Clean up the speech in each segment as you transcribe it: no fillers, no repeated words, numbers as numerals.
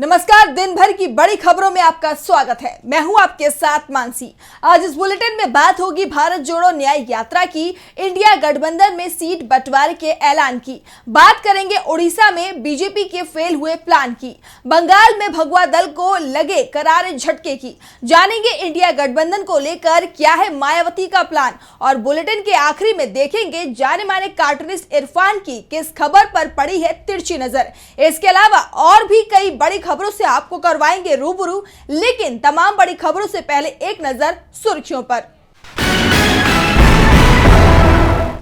नमस्कार। दिन भर की बड़ी खबरों में आपका स्वागत है। मैं हूं आपके साथ मानसी। आज इस बुलेटिन में बात होगी भारत जोड़ो न्याय यात्रा की, इंडिया गठबंधन में सीट बंटवारे के ऐलान की, बात करेंगे उड़ीसा में बीजेपी के फेल हुए प्लान की, बंगाल में भगवा दल को लगे करारे झटके की, जानेंगे इंडिया गठबंधन को लेकर क्या है मायावती का प्लान, और बुलेटिन के आखिरी में देखेंगे जाने माने कार्टूनिस्ट इरफान की किस खबर पर पड़ी है तिरछी नजर। इसके अलावा और भी कई बड़ी खबरों से आपको करवाएंगे रूबरू, लेकिन तमाम बड़ी खबरों से पहले एक नजर सुर्खियों पर।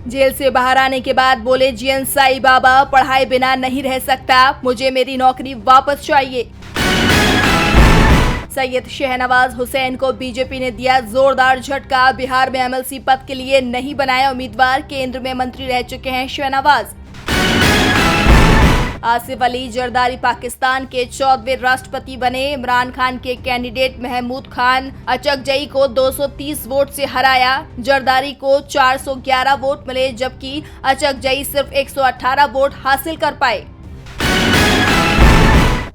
जेल से बाहर आने के बाद बोले जीएन साई बाबा, पढ़ाए बिना नहीं रह सकता, मुझे मेरी नौकरी वापस चाहिए। सैयद शहनवाज हुसैन को बीजेपी ने दिया जोरदार झटका, बिहार में एमएलसी पद के लिए नहीं बनाया उम्मीदवार, केंद्र में मंत्री रह चुके हैं शहनवाज। आसिफ अली जरदारी पाकिस्तान के 14वें राष्ट्रपति बने, इमरान खान के कैंडिडेट महमूद खान अचकजई को 230 वोट से हराया, जरदारी को 411 वोट मिले जबकि अचकजई सिर्फ 118 वोट हासिल कर पाए।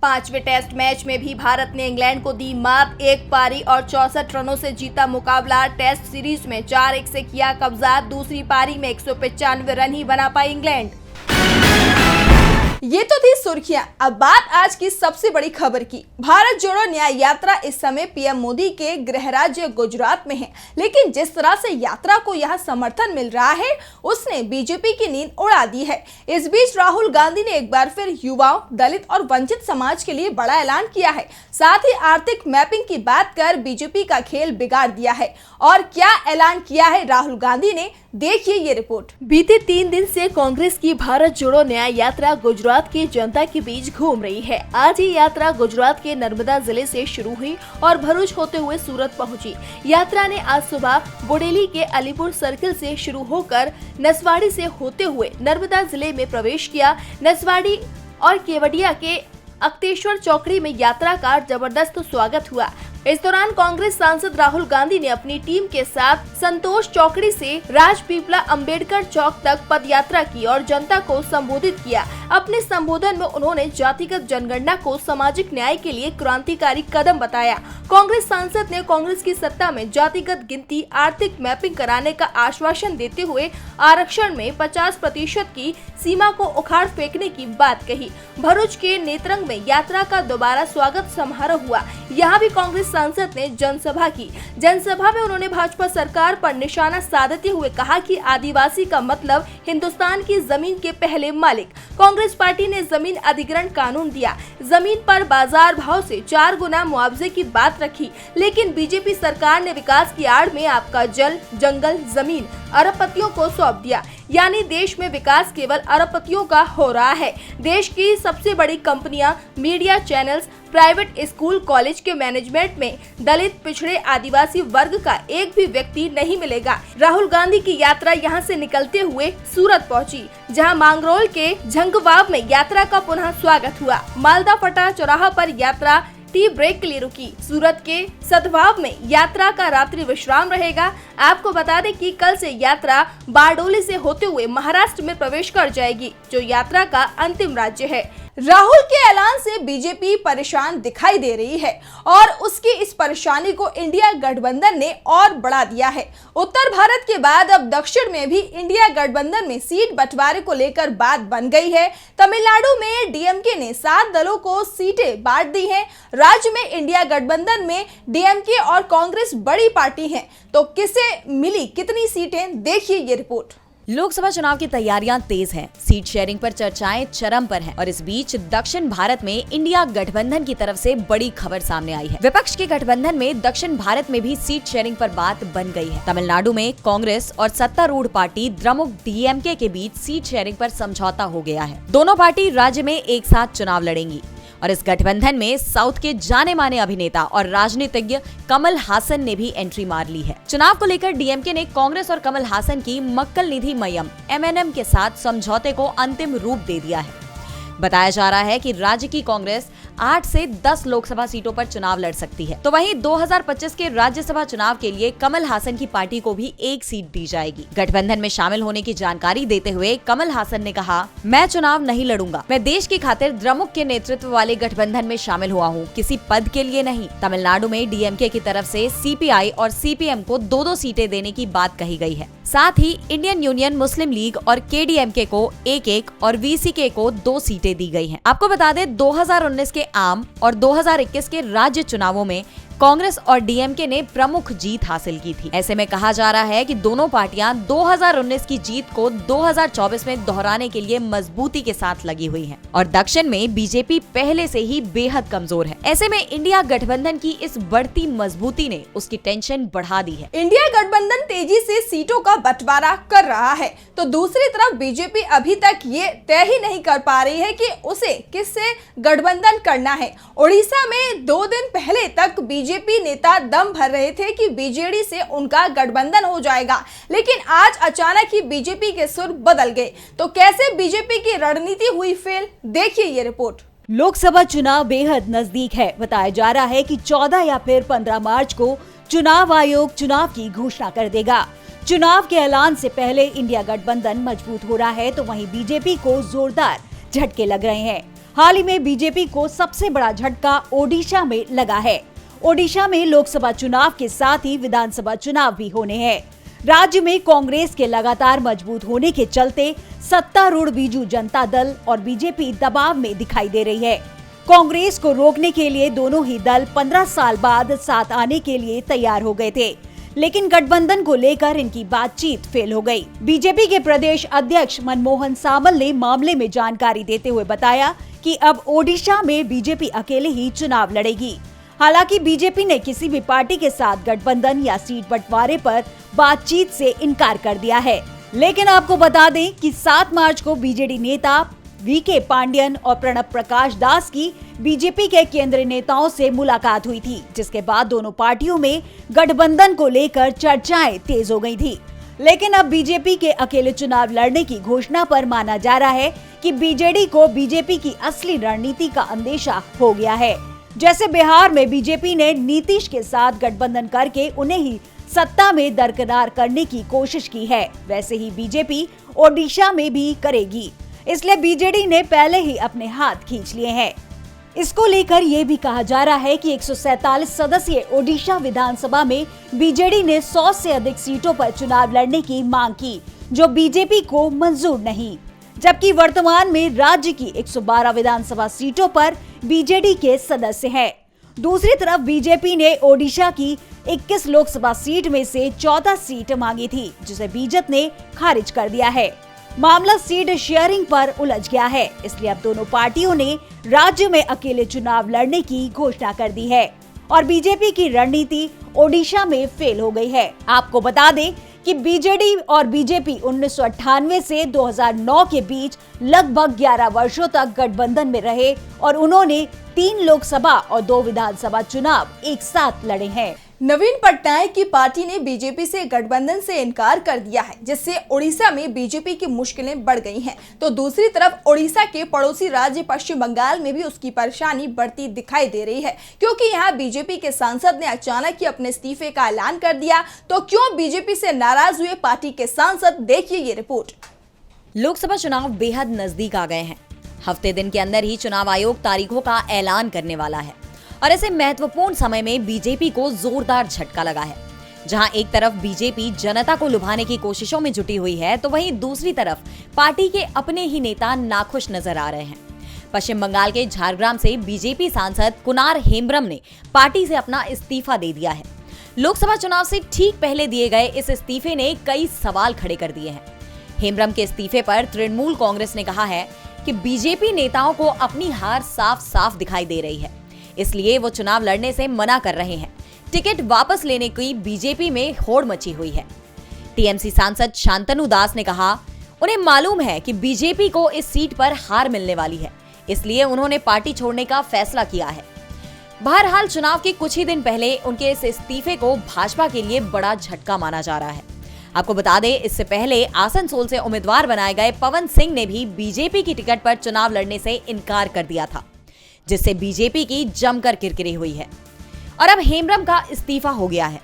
5वें टेस्ट मैच में भी भारत ने इंग्लैंड को दी मात, एक पारी और 64 रनों से जीता मुकाबला, टेस्ट सीरीज में 4-1 से किया कब्जा, दूसरी पारी में 195 रन ही बना पाई इंग्लैंड। ये तो थी सुर्खियां। अब बात आज की सबसे बड़ी खबर की। भारत जोड़ो न्याय यात्रा इस समय पीएम मोदी के गृह राज्य गुजरात में है, लेकिन जिस तरह से यात्रा को यहां समर्थन मिल रहा है उसने बीजेपी की नींद उड़ा दी है। इस बीच राहुल गांधी ने एक बार फिर युवाओं, दलित और वंचित समाज के लिए बड़ा ऐलान किया है, साथ ही आर्थिक मैपिंग की बात कर बीजेपी का खेल बिगाड़ दिया है। और क्या ऐलान किया है राहुल गांधी ने, देखिए ये रिपोर्ट। बीते 3 दिन से कांग्रेस की भारत जोड़ो न्याय यात्रा गुजरात की जनता के बीच घूम रही है। आज ये यात्रा गुजरात के नर्मदा जिले से शुरू हुई और भरूच होते हुए सूरत पहुंची। यात्रा ने आज सुबह बोडेली के अलीपुर सर्किल से शुरू होकर नसवाड़ी से होते हुए नर्मदा जिले में प्रवेश किया। नसवाड़ी और केवडिया के अक्तेश्वर चौकड़ी में यात्रा का जबरदस्त स्वागत हुआ। इस दौरान कांग्रेस सांसद राहुल गांधी ने अपनी टीम के साथ संतोष चौकड़ी से राजपीपला अंबेडकर चौक तक पदयात्रा की और जनता को संबोधित किया। अपने संबोधन में उन्होंने जातिगत जनगणना को सामाजिक न्याय के लिए क्रांतिकारी कदम बताया। कांग्रेस सांसद ने कांग्रेस की सत्ता में जातिगत गिनती, आर्थिक मैपिंग कराने का आश्वासन देते हुए आरक्षण में 50% की सीमा को उखाड़ फेंकने की बात कही। भरूच के नेत्रंग में यात्रा का दोबारा स्वागत समारोह हुआ। यहाँ भी कांग्रेस सांसद ने जनसभा की। जनसभा में उन्होंने भाजपा सरकार पर निशाना साधते हुए कहा कि आदिवासी का मतलब हिंदुस्तान की जमीन के पहले मालिक। कांग्रेस पार्टी ने जमीन अधिग्रहण कानून दिया, जमीन पर बाजार भाव से 4 गुना मुआवजे की बात रखी, लेकिन बीजेपी सरकार ने विकास की आड़ में आपका जल, जंगल, जमीन अरबपतियों को सौंप दिया। यानी देश में विकास केवल अरबपतियों का हो रहा है। देश की सबसे बड़ी कंपनियां, media channels, private school college के मैनेजमेंट में दलित, पिछड़े, आदिवासी वर्ग का एक भी व्यक्ति नहीं मिलेगा। राहुल गांधी की यात्रा यहां से निकलते हुए सूरत पहुंची, जहां मांगरोल के झंगवाब में यात्रा का पुनः स्वागत हुआ। मालदा फटा चौराहा पर यात्रा टी ब्रेक के लिए रुकी। सूरत के सदभाव में यात्रा का रात्रि विश्राम रहेगा। आपको बता दें कि कल से यात्रा बारडोली से होते हुए महाराष्ट्र में प्रवेश कर जाएगी, जो यात्रा का अंतिम राज्य है। राहुल के ऐलान से बीजेपी परेशान दिखाई दे रही है और उसकी इस परेशानी को इंडिया गठबंधन ने और बढ़ा दिया है। उत्तर भारत के बाद अब दक्षिण में भी इंडिया गठबंधन में सीट बंटवारे को लेकर बात बन गई है। तमिलनाडु में डीएमके ने 7 दलों को सीटें बांट दी हैं। राज्य में इंडिया गठबंधन में डीएमके और कांग्रेस बड़ी पार्टी है, तो किसे मिली कितनी सीटें, देखिए ये रिपोर्ट। लोकसभा चुनाव की तैयारियां तेज हैं, सीट शेयरिंग पर चर्चाएं चरम पर हैं और इस बीच दक्षिण भारत में इंडिया गठबंधन की तरफ से बड़ी खबर सामने आई है। विपक्ष के गठबंधन में दक्षिण भारत में भी सीट शेयरिंग पर बात बन गई है। तमिलनाडु में कांग्रेस और सत्तारूढ़ पार्टी द्रमुक डीएमके के बीच सीट शेयरिंग पर समझौता हो गया है। दोनों पार्टी राज्य में एक साथ चुनाव लड़ेंगी और इस गठबंधन में साउथ के जाने माने अभिनेता और राजनीतिज्ञ कमल हासन ने भी एंट्री मार ली है। चुनाव को लेकर डीएमके ने कांग्रेस और कमल हासन की मक्कल निधि मय्यम एमएनएम के साथ समझौते को अंतिम रूप दे दिया है। बताया जा रहा है कि राज्य की कांग्रेस 8 से 10 लोकसभा सीटों पर चुनाव लड़ सकती है। तो वहीं 2025 के राज्यसभा चुनाव के लिए कमल हासन की पार्टी को भी 1 सीट दी जाएगी। गठबंधन में शामिल होने की जानकारी देते हुए कमल हासन ने कहा, मैं चुनाव नहीं लड़ूंगा। मैं देश की खातिर द्रमुक के नेतृत्व वाले गठबंधन में शामिल हुआ हूँ, किसी पद के लिए नहीं। तमिलनाडु में डीएमके की तरफ से सीपीआई और सीपीएम को 2-2 सीटें देने की बात कही गई है। साथ ही इंडियन यूनियन मुस्लिम लीग और केडीएमके को 1-1 और वीसीके को 2 सीटें दी गई हैं। आपको बता दें 2019 के आम और 2021 के राज्य चुनावों में कांग्रेस और डीएमके ने प्रमुख जीत हासिल की थी। ऐसे में कहा जा रहा है कि दोनों पार्टियां 2019 की जीत को 2024 में दोहराने के लिए मजबूती के साथ लगी हुई हैं। और दक्षिण में बीजेपी पहले से ही बेहद कमजोर है। ऐसे में इंडिया गठबंधन की इस बढ़ती मजबूती ने उसकी टेंशन बढ़ा दी है। इंडिया गठबंधन तेजी से सीटों का बंटवारा कर रहा है, तो दूसरी तरफ बीजेपी अभी तक ये तय ही नहीं कर पा रही है कि उसे किससे गठबंधन करना है। ओडिशा में 2 दिन पहले तक बीजेपी नेता दम भर रहे थे कि बीजेडी से उनका गठबंधन हो जाएगा, लेकिन आज अचानक ही बीजेपी के सुर बदल गए। तो कैसे बीजेपी की रणनीति हुई फेल, देखिए ये रिपोर्ट। लोकसभा चुनाव बेहद नजदीक है। बताया जा रहा है कि 14 या फिर 15 मार्च को चुनाव आयोग चुनाव की घोषणा कर देगा। चुनाव के ऐलान से पहले इंडिया गठबंधन मजबूत हो रहा है, तो वहीं बीजेपी को जोरदार झटके लग रहे हैं। हाल ही में बीजेपी को सबसे बड़ा झटका ओडिशा में लगा है। ओडिशा में लोकसभा चुनाव के साथ ही विधानसभा चुनाव भी होने हैं। राज्य में कांग्रेस के लगातार मजबूत होने के चलते सत्तारूढ़ बीजू जनता दल और बीजेपी दबाव में दिखाई दे रही है। कांग्रेस को रोकने के लिए दोनों ही दल 15 साल बाद साथ आने के लिए तैयार हो गए थे, लेकिन गठबंधन को लेकर इनकी बातचीत फेल हो गई। बीजेपी के प्रदेश अध्यक्ष मनमोहन सामल ने मामले में जानकारी देते हुए बताया कि अब ओडिशा में बीजेपी अकेले ही चुनाव लड़ेगी। हालांकि बीजेपी ने किसी भी पार्टी के साथ गठबंधन या सीट बंटवारे पर बातचीत से इनकार कर दिया है। लेकिन आपको बता दें कि 7 मार्च को बीजेडी नेता वीके पांडियन और प्रणब प्रकाश दास की बीजेपी के केंद्रीय नेताओं से मुलाकात हुई थी, जिसके बाद दोनों पार्टियों में गठबंधन को लेकर चर्चाएं तेज हो गई थी। लेकिन अब बीजेपी के अकेले चुनाव लड़ने की घोषणा पर माना जा रहा है कि बीजेडी को बीजेपी की असली रणनीति का अंदेशा हो गया है। जैसे बिहार में बीजेपी ने नीतीश के साथ गठबंधन करके उन्हें ही सत्ता में दरकिनार करने की कोशिश की है, वैसे ही बीजेपी ओडिशा में भी करेगी। इसलिए बीजेडी ने पहले ही अपने हाथ खींच लिए हैं। इसको लेकर ये भी कहा जा रहा है कि 147 सदस्यीय ओडिशा विधानसभा में बीजेडी ने 100 से अधिक सीटों पर चुनाव लड़ने की मांग की, जो बीजेपी को मंजूर नहीं। जबकि वर्तमान में राज्य की 112 विधानसभा सीटों पर बीजेडी के सदस्य हैं। दूसरी तरफ बीजेपी ने ओडिशा की 21 लोकसभा सीट में से 14 सीट मांगी थी, जिसे बीजेपी ने खारिज कर दिया है। मामला सीट शेयरिंग पर उलझ गया है, इसलिए अब दोनों पार्टियों ने राज्य में अकेले चुनाव लड़ने की घोषणा कर दी है और बीजेपी की रणनीति ओडिशा में फेल हो गई है। आपको बता दें कि बीजेडी और बीजेपी 1998 से 2009 के बीच लगभग 11 वर्षों तक गठबंधन में रहे और उन्होंने 3 लोकसभा और 2 विधानसभा चुनाव एक साथ लड़े हैं। नवीन पटनायक की पार्टी ने बीजेपी से गठबंधन से इनकार कर दिया है, जिससे ओडिशा में बीजेपी की मुश्किलें बढ़ गई हैं। तो दूसरी तरफ ओडिशा के पड़ोसी राज्य पश्चिम बंगाल में भी उसकी परेशानी बढ़ती दिखाई दे रही है, क्योंकि यहाँ बीजेपी के सांसद ने अचानक ही अपने इस्तीफे का ऐलान कर दिया। तो क्यों बीजेपी से नाराज हुए पार्टी के सांसद, देखिए ये रिपोर्ट। लोकसभा चुनाव बेहद नजदीक आ गए हैं। हफ्ते दिन के अंदर ही चुनाव आयोग तारीखों का ऐलान करने वाला है और ऐसे महत्वपूर्ण समय में बीजेपी को जोरदार झटका लगा है। जहां एक तरफ बीजेपी जनता को लुभाने की कोशिशों में जुटी हुई है, तो वहीं दूसरी तरफ पार्टी के अपने ही नेता नाखुश नजर आ रहे हैं। पश्चिम बंगाल के झारग्राम से बीजेपी सांसद कुनार हेम्ब्रम ने पार्टी से अपना इस्तीफा दे दिया है। लोकसभा चुनाव से ठीक पहले दिए गए इस इस्तीफे ने कई सवाल खड़े कर दिए हैं। हेम्ब्रम के इस्तीफे पर तृणमूल कांग्रेस ने कहा है कि बीजेपी नेताओं को अपनी हार साफ साफ दिखाई दे रही है, इसलिए वो चुनाव लड़ने से मना कर रहे हैं। टिकट वापस लेने की बीजेपी में होड़ मची हुई है। टीएमसी सांसद शांतनु दास ने कहा, उन्हें मालूम है कि बीजेपी को इस सीट पर हार मिलने वाली है, इसलिए उन्होंने पार्टी छोड़ने का फैसला किया है। बहरहाल चुनाव के कुछ ही दिन पहले उनके इस इस्तीफे को भाजपा के लिए बड़ा झटका माना जा रहा है। आपको बता दें, इससे पहले आसनसोल से उम्मीदवार बनाए गए पवन सिंह ने भी बीजेपी की टिकट पर चुनाव लड़ने से इनकार कर दिया था। जिससे बीजेपी की जमकर किरकिरी हुई है और अब हेम्ब्रम का इस्तीफा हो गया है।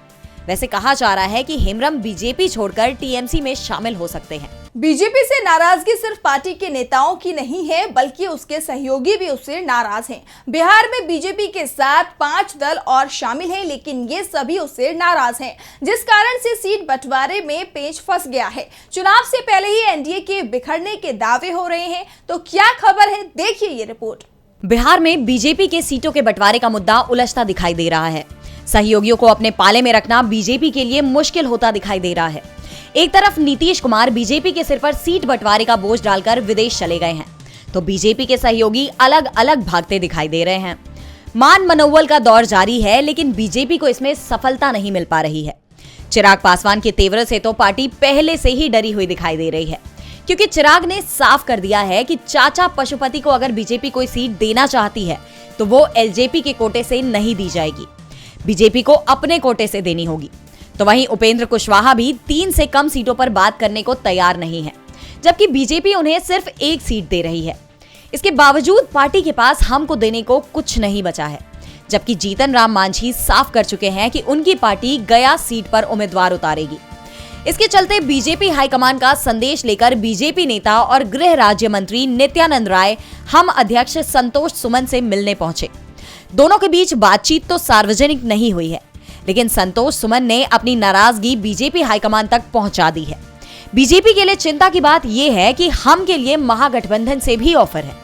वैसे कहा जा रहा है कि हेम्ब्रम बीजेपी छोड़कर टीएमसी में शामिल हो सकते हैं। बीजेपी से नाराजगी सिर्फ पार्टी के नेताओं की नहीं है, बल्कि उसके सहयोगी भी उससे नाराज हैं। बिहार में बीजेपी के साथ 5 दल और शामिल हैं, लेकिन ये सभी उससे नाराज हैं, जिस कारण से सीट बंटवारे में पेच फंस गया है। चुनाव से पहले ही एनडीए के बिखरने के दावे हो रहे हैं, तो क्या खबर है, देखिए ये रिपोर्ट। बिहार में बीजेपी के सीटों के बंटवारे का मुद्दा उलझता दिखाई दे रहा है। सहयोगियों को अपने पाले में रखना बीजेपी के लिए मुश्किल होता दिखाई दे रहा है। एक तरफ नीतीश कुमार बीजेपी के सिर पर सीट बंटवारे का बोझ डालकर विदेश चले गए हैं, तो बीजेपी के सहयोगी अलग अलग भागते दिखाई दे रहे हैं। मान मनोवल का दौर जारी है, लेकिन बीजेपी को इसमें सफलता नहीं मिल पा रही है। चिराग पासवान के तेवर से तो पार्टी पहले से ही डरी हुई दिखाई दे रही है, क्योंकि चिराग ने साफ कर दिया है कि चाचा पशुपति को अगर बीजेपी कोई सीट देना चाहती है तो वो एलजेपी के कोटे से नहीं दी जाएगी, बीजेपी को अपने कोटे से देनी होगी। तो वहीं उपेंद्र कुशवाहा भी 3 से कम सीटों पर बात करने को तैयार नहीं है, जबकि बीजेपी उन्हें सिर्फ 1 सीट दे रही है। इसके बावजूद पार्टी के पास हमको देने को कुछ नहीं बचा है, जबकि जीतन राम मांझी साफ कर चुके हैं कि उनकी पार्टी गया सीट पर उम्मीदवार उतारेगी। इसके चलते बीजेपी हाईकमान का संदेश लेकर बीजेपी नेता और गृह राज्य मंत्री नित्यानंद राय हम अध्यक्ष संतोष सुमन से मिलने पहुंचे। दोनों के बीच बातचीत तो सार्वजनिक नहीं हुई है, लेकिन संतोष सुमन ने अपनी नाराजगी बीजेपी हाईकमान तक पहुंचा दी है। बीजेपी के लिए चिंता की बात यह है कि हम के लिए महागठबंधन से भी ऑफर है।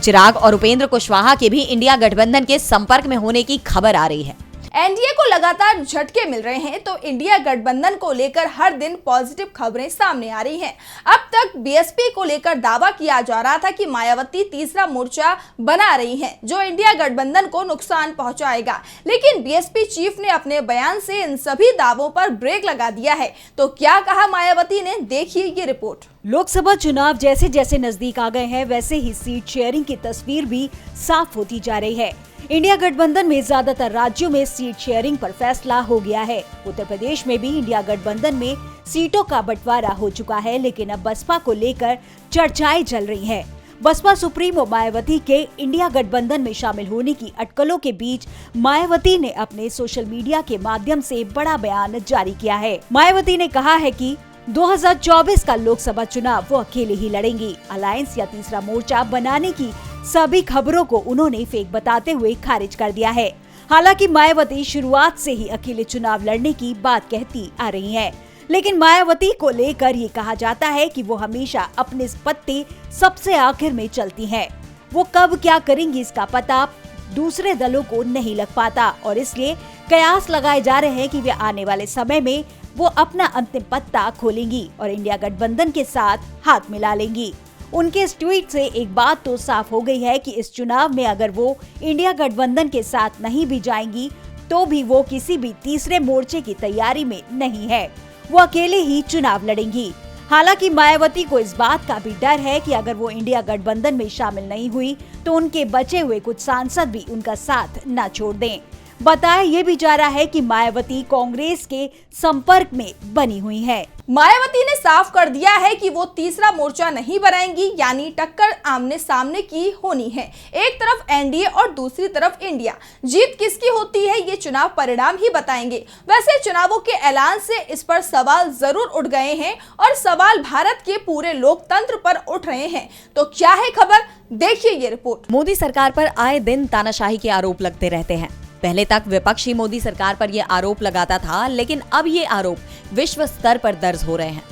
चिराग और उपेंद्र कुशवाहा के भी इंडिया गठबंधन के संपर्क में होने की खबर आ रही है। एनडीए को लगातार झटके मिल रहे हैं, तो इंडिया गठबंधन को लेकर हर दिन पॉजिटिव खबरें सामने आ रही हैं। अब तक बीएसपी को लेकर दावा किया जा रहा था कि मायावती तीसरा मोर्चा बना रही हैं, जो इंडिया गठबंधन को नुकसान पहुंचाएगा, लेकिन बीएसपी चीफ ने अपने बयान से इन सभी दावों पर ब्रेक लगा दिया है। तो क्या कहा मायावती ने, देखिए ये रिपोर्ट। लोकसभा चुनाव जैसे जैसे नजदीक आ गए हैं, वैसे ही सीट शेयरिंग की तस्वीर भी साफ होती जा रही है। इंडिया गठबंधन में ज्यादातर राज्यों में सीट शेयरिंग पर फैसला हो गया है। उत्तर प्रदेश में भी इंडिया गठबंधन में सीटों का बंटवारा हो चुका है, लेकिन अब बसपा को लेकर चर्चाएं चल रही हैं। बसपा सुप्रीमो मायावती के इंडिया गठबंधन में शामिल होने की अटकलों के बीच मायावती ने अपने सोशल मीडिया के माध्यम से बड़ा बयान जारी किया है। मायावती ने कहा है कि 2024 का लोकसभा चुनाव वो अकेले ही लड़ेंगी। अलायंस या तीसरा मोर्चा बनाने की सभी खबरों को उन्होंने फेक बताते हुए खारिज कर दिया है। हालांकि मायावती शुरुआत से ही अकेले चुनाव लड़ने की बात कहती आ रही हैं, लेकिन मायावती को लेकर ये कहा जाता है कि वो हमेशा अपने पत्ते सबसे आखिर में चलती हैं। वो कब क्या करेंगी इसका पता दूसरे दलों को नहीं लग पाता, और इसलिए कयास लगाए जा रहे हैं कि वे आने वाले समय में वो अपना अंतिम पत्ता खोलेंगी और इंडिया गठबंधन के साथ हाथ मिला लेंगी। उनके इस ट्वीट से एक बात तो साफ हो गई है कि इस चुनाव में अगर वो इंडिया गठबंधन के साथ नहीं भी जाएंगी, तो भी वो किसी भी तीसरे मोर्चे की तैयारी में नहीं है। वो अकेले ही चुनाव लड़ेंगी। हालांकि मायावती को इस बात का भी डर है कि अगर वो इंडिया गठबंधन में शामिल नहीं हुई, तो उनके बचे हुए कुछ सांसद भी उनका साथ न छोड़ दें। बताया ये भी जा रहा है कि मायावती कांग्रेस के संपर्क में बनी हुई है। मायावती ने साफ कर दिया है कि वो तीसरा मोर्चा नहीं बनाएंगी, यानी टक्कर आमने सामने की होनी है। एक तरफ एनडीए और दूसरी तरफ इंडिया। जीत किसकी होती है, ये चुनाव परिणाम ही बताएंगे। वैसे चुनावों के ऐलान से इस पर सवाल जरूर उठ गए हैं, और सवाल भारत के पूरे लोकतंत्र पर उठ रहे हैं। तो क्या है खबर, देखिए ये रिपोर्ट। मोदी सरकार पर आए दिन तानाशाही के आरोप लगते रहते हैं। पहले तक विपक्षी मोदी सरकार पर यह आरोप लगाता था, लेकिन अब ये आरोप विश्व स्तर पर दर्ज हो रहे हैं।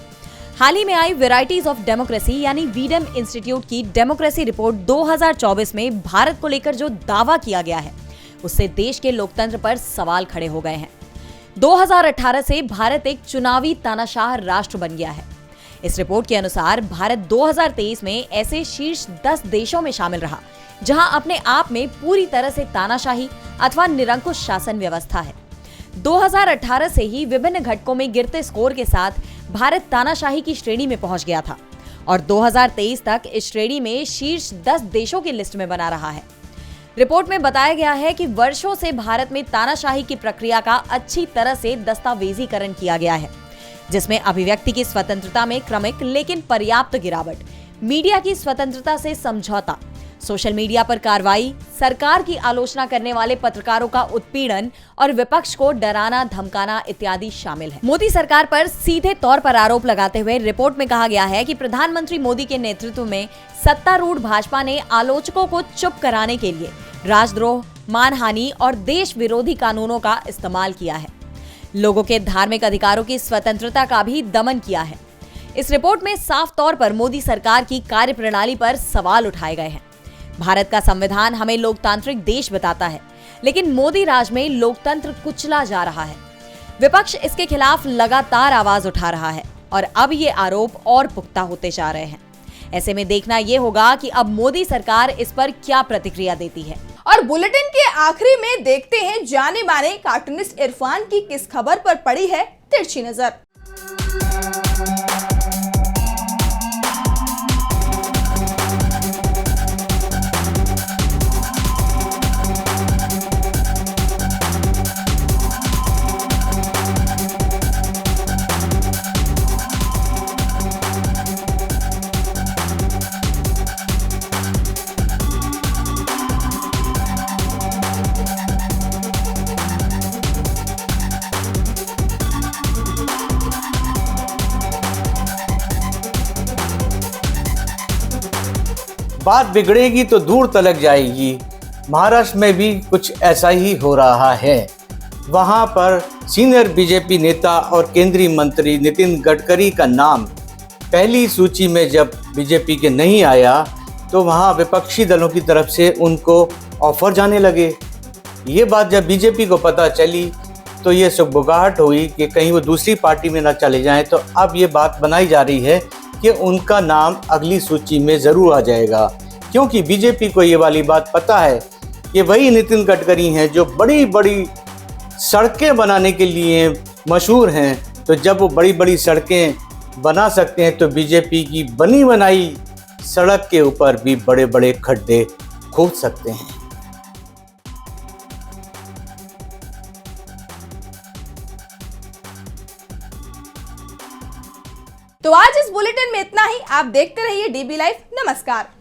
हाल ही में आई वेराइटीज ऑफ डेमोक्रेसी यानी वीडम इंस्टीट्यूट की डेमोक्रेसी रिपोर्ट 2024 में भारत को लेकर जो दावा किया गया है, उससे देश के लोकतंत्र पर सवाल खड़े हो गए हैं। 2018 से भारत एक चुनावी तानाशाह राष्ट्र बन गया है। इस रिपोर्ट के अनुसार भारत 2023 में ऐसे शीर्ष 10 देशों में शामिल रहा जहां अपने आप में पूरी तरह से तानाशाही अथवा निरंकुश शासन व्यवस्था है। 2018 से ही विभिन्न घटकों में गिरते स्कोर के साथ भारत तानाशाही की श्रेणी में पहुंच गया था और 2023 तक इस श्रेणी में शीर्ष 10 देशों की लिस्ट में बना रहा है। रिपोर्ट में बताया गया है कि वर्षों से भारत में तानाशाही की प्रक्रिया का अच्छी तरह से दस्तावेजीकरण किया गया है, जिसमें अभिव्यक्ति की स्वतंत्रता में क्रमिक लेकिन पर्याप्त गिरावट, मीडिया की स्वतंत्रता से समझौता, सोशल मीडिया पर कार्रवाई, सरकार की आलोचना करने वाले पत्रकारों का उत्पीड़न और विपक्ष को डराना धमकाना इत्यादि शामिल है। मोदी सरकार पर सीधे तौर पर आरोप लगाते हुए रिपोर्ट में कहा गया है कि प्रधानमंत्री मोदी के नेतृत्व में सत्तारूढ़ भाजपा ने आलोचकों को चुप कराने के लिए राजद्रोह, मानहानि और देश विरोधी कानूनों का इस्तेमाल किया है। लोगों के धार्मिक अधिकारों की स्वतंत्रता का भी दमन किया है। इस रिपोर्ट में साफ तौर पर मोदी सरकार की कार्यप्रणाली पर सवाल उठाए गए हैं। भारत का संविधान हमें लोकतांत्रिक देश बताता है, लेकिन मोदी राज में लोकतंत्र कुचला जा रहा है। विपक्ष इसके खिलाफ लगातार आवाज उठा रहा है और अब ये आरोप और पुख्ता होते जा रहे हैं। ऐसे में देखना ये होगा कि अब मोदी सरकार इस पर क्या प्रतिक्रिया देती है। और बुलेटिन के आखिरी में देखते हैं जाने माने कार्टूनिस्ट इरफान की किस खबर पर पड़ी है तिरछी नजर। बात बिगड़ेगी तो दूर तलक जाएगी। महाराष्ट्र में भी कुछ ऐसा ही हो रहा है। वहां पर सीनियर बीजेपी नेता और केंद्रीय मंत्री नितिन गडकरी का नाम पहली सूची में जब बीजेपी के नहीं आया तो वहां विपक्षी दलों की तरफ से उनको ऑफर जाने लगे। ये बात जब बीजेपी को पता चली तो ये सुगबुगाहट हुई कि कहीं वो दूसरी पार्टी में ना चले जाएं। तो अब ये बात बनाई जा रही है कि उनका नाम अगली सूची में ज़रूर आ जाएगा, क्योंकि बीजेपी को ये वाली बात पता है कि वही नितिन गडकरी हैं जो बड़ी बड़ी सड़कें बनाने के लिए मशहूर हैं। तो जब वो बड़ी बड़ी सड़कें बना सकते हैं तो बीजेपी की बनी बनाई सड़क के ऊपर भी बड़े बड़े खड्डे खोद सकते हैं। तो आज इस बुलेटिन में इतना ही। आप देखते रहिए डीबी लाइव। नमस्कार।